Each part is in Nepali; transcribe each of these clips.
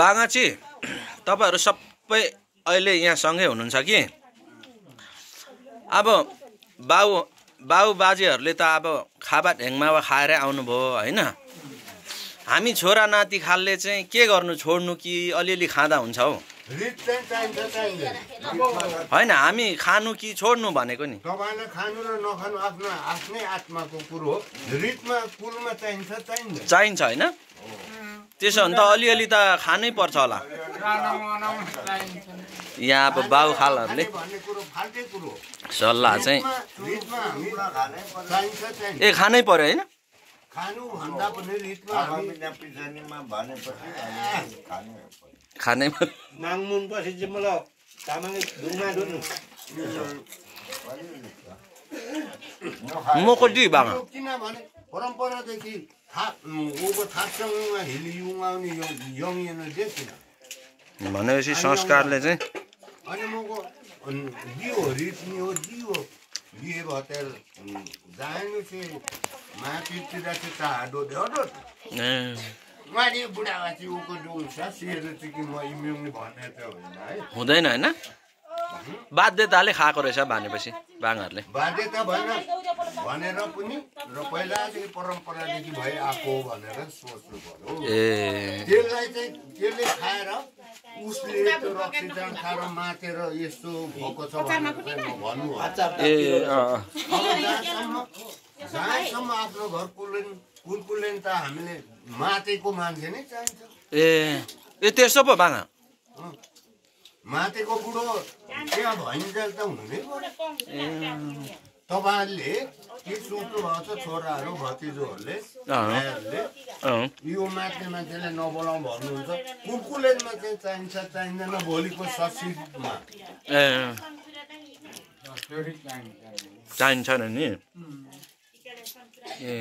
बाङाची तपाईहरु सबै अहिले यहाँ सँगै हुनुहुन्छ कि अब बाउ बाजेहरुले त अब खाबा ढेङमावा खाएरै आउनुभयो हैन हामी छोरा नाति खालले चाहिँ के गर्नु छोड्नु कि अलिअलि खाँदा हुन्छ हौ हैन हामी खानु कि छोड्नु भनेको नि तपाईले खानु र नखानु आफ्नो आफ्नै आत्माको कुरो हो रितमा कुलमा चाहिन्छ हैन त्यसो भने त अलिअलि त खानै पर्छ होला यहाँ अब बाउ खालहरुले सल्लाह चाहिँ ए खानै पर्यो हैन खानु भन्दा पनि रितमा खानै नाङमुन पछि चाहिँ मलाई तामाङले ढुङ्गा ढुन्नु मको दी बाङा किनभने परम्परादेखि उको थाप्सङमा हिलियुङ आउने यङिएन देखिन भनेपछि संस्कारले चाहिँ अनि मको दियो रितनी हो दियो दिए भतेर जानु चाहिँ माथितिर चाहिँ चाडो देडो माने बुढाबाची उको डुङ सासीहरु चाहिँ कि म इम्युनले भन्ने त होइन है हुँदैन हैन बाध्यताले खाएको रहेछ भनेपछि बाङहरुले बाध्यता भनेर पनि र पहिलादेखि परम्परादेखि भइ आको भनेर सोच्नु पर्यो ए त्यसलाई चाहिँ त्यसले खाएर उसले त्यो रक्सीजान खाएर मातेर यस्तो भएको छ भनेर भन्नु हो ए जहाँसम्म आफ्नो घर कुलकुलेन त हामीले मातेको मान्छे नै चाहिन्छ ए त्यसो पो बाङा मातेको बुढो त्यहाँ भइन्जेल त हुनै पर्यो तपाईहरुले के सोच्नु भएको छ छोराहरु भतिजोहरुले यो मात्ने मान्छेले नबोलाउँ भन्नुहुन्छ कुलकुलेनमा चाहिँ चाहिँदैन भोलिको ससिदमा चाहिन्छ नि ए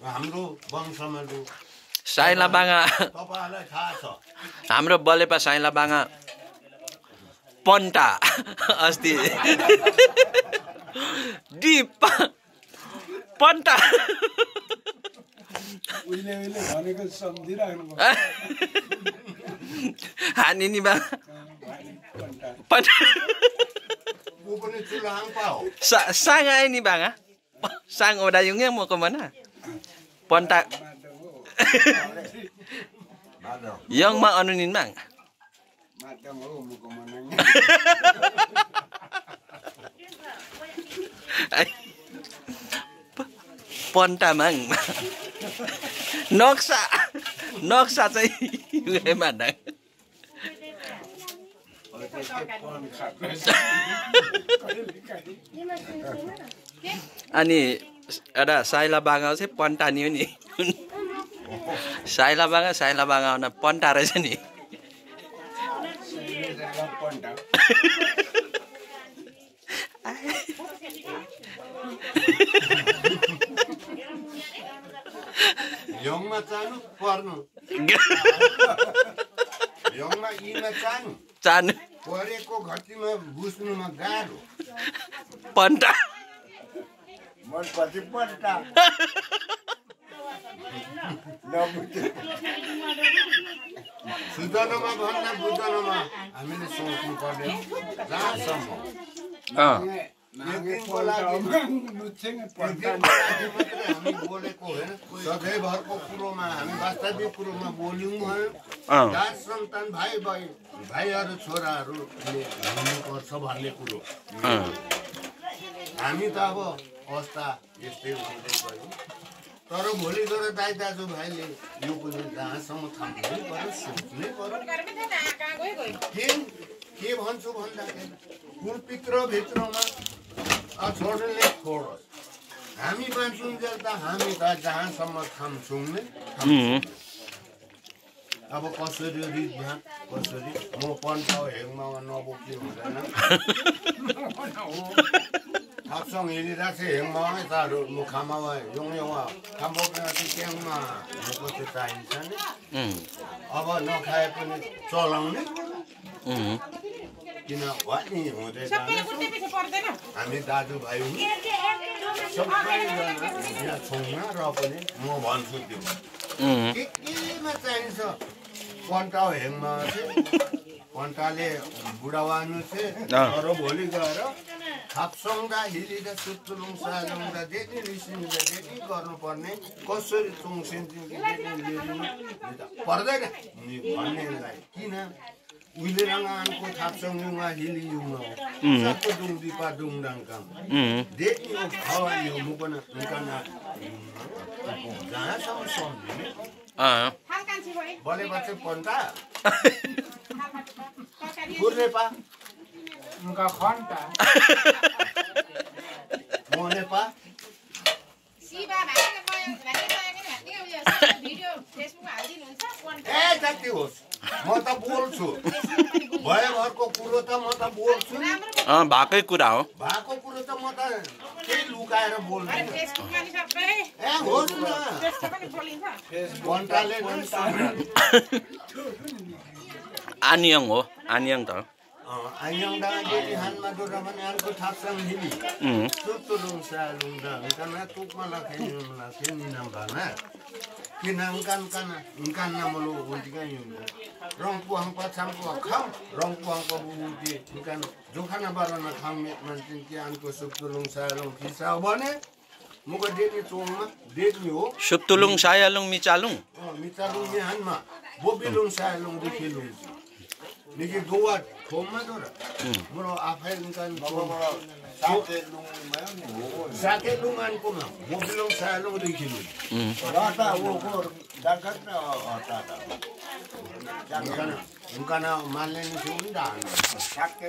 हाम्रो वंशमा साइला बाङा तपाईहरुलाई थाहा छ हाम्रो बलेपा साइला बाङा पन्टा अस्ति डिप पन्टा उहिले भनेको सम्झिराख्नु हानि नि बा पन्टा उ पनि चुलाङ पाओ sang ai ni bang ah sang oda yung yang mo ko mana ponta yang ma anu nin bang ponta mang noksa चाहिँ mandang अनि एउटा साइला बाङा चाहिँ पन्टा नि हो नि साइला बाङा पन्टा रहेछ नि यङमा चानु पर्नु यङमा इमा चानु परेको घटीमा बुझ्नुमा गाह्रो पन्टा मन पछि पन्टा सुदनमा भन्दा बुझ्नमा हामीले सोच्नु पर्यो जहाँसम्म हामी बोलेको होइन सधैँभरको कुरोमा हामी वास्तविक कुरोमा बोल्यौँ भयो जात सन्तान भाइहरू छोराहरूले हुनुपर्छ भन्ने कुरो हामी त अब अवस्था यस्तै हुँदै गयो तर भोलि गएर दाइ दाजुभाइले यो पनि जहाँसम्म थाम्नै पर्यो सोच्नै पर्यो के भन्छु भन्दाखेरि कुलपित्रभित्रमा छोड्नेले छोडोस् हामी बाँचुन्जेल त हामी त जहाँसम्म थाम्छौँ नै अब कसरी रितमा कसरी म पन्टा हेङमा नबोकी हुँदैन थाप्सङ हेरिरहेको छ हेङमामै तारू मुखामा यौँ खाम्बोक्न ट्याङमा चाहिँ चाहिन्छ नि अब नखाए पनि चलाउने किन वानी हुँदै हामी दाजुभाइ हुँ सबैजना यहाँ छौँ र पनि म भन्छु त्यो केमा चाहिन्छ कन्टा हेङमा कन्टाले बुढावानु तर भोलि गएर थाप्सङ्दा हिलिँदा सुत्तुलुङ सालुङदा जेनी रिसिन्छ जेनी गर्नुपर्ने कसरी चुङसिन्छ पर्दैन भन्नेलाई किन उहिले रङ्गानको थाप्सङ्गुङमा हिलियुङमा सबको दुङ दिपा दुङ डाङकाम देखि हवायो मुकन मुकना जहाँसम्म सम्झिने बोले बच्चे पन्टा कुर्ने पा उनका खन्टा मोने पा ए जति होस् म त बोल्छु भयो घरको कुरो त म त बोल्छु भएकै कुरा हो भएको कुरो त म त केही लुकाएर बोल्दिन ए होस् न कन्टाले आनियङ हो आनियङ त आइयङदा डेली हानमा दोरा भने अर्को थाप्सङ हिली सुत्तुलुङ सालुङदा हुँदैन तुकमा लाखेनिला केनी नाम भाना किन उनकान नामलो उल्टिका युङदा रङपुहाङ पछाङको खाऊ रङपुहाङको बुबुटी उनकान जोखाना बारना खाऊ मान्छे कि आनको सुत्तुलुङ सालुङ खिसा भने मुको डेली चोङमा डेली हो सुत्तुलुङ सायालुङ मिचालुङ मिचालुङ हानमा बोबिलुङ सालुङ देखिलुङ निके गोवा खोममा दोरा मरो आफै उनकान साके लुङानको मा बोबिलुङ सालुङ देखिलुङ राता वो को डाकत न आता उनकान मानले नि सुन्दा साके